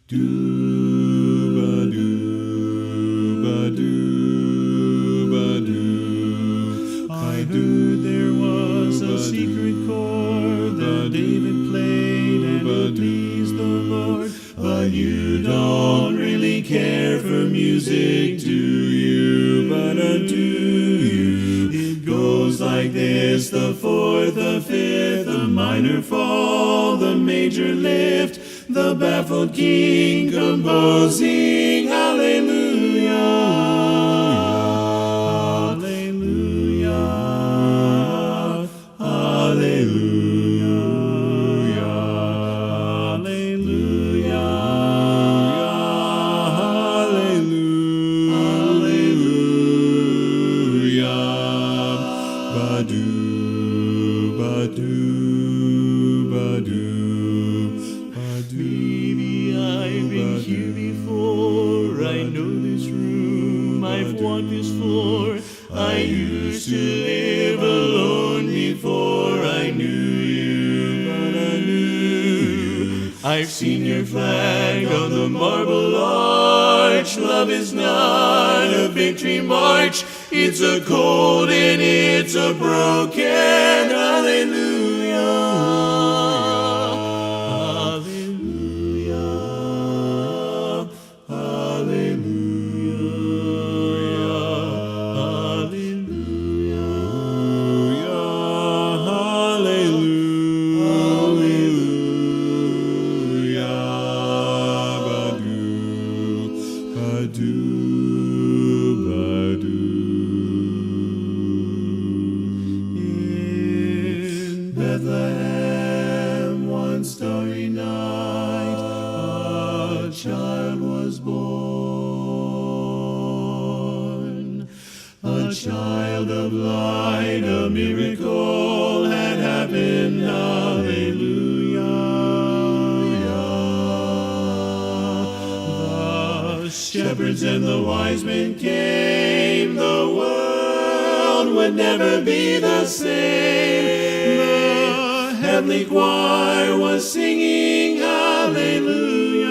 Do-ba-do-ba-do-ba-do. I heard there was a secret chord that David played and it pleased the Lord. But you don't really care for music, do you? But unto you it goes like this: the fourth, the fifth, the minor fall, the major lift, the baffled king composing hallelujah. Hallelujah. Hallelujah. Hallelujah. Hallelujah. Ba-do, ba-do, ba-do. Maybe I've been here before. I know this room, I've walked this floor. I used to live alone before I knew you, but I knew you. I've seen your flag on the marble arch. Love is not a victory march. It's a cold and it's a broken hallelujah. In Bethlehem, one starry night, a child was born. A child of light, a miracle had happened. Hallelujah. The shepherds and the wise men came. The world would never be the same. The heavenly choir was singing hallelujah.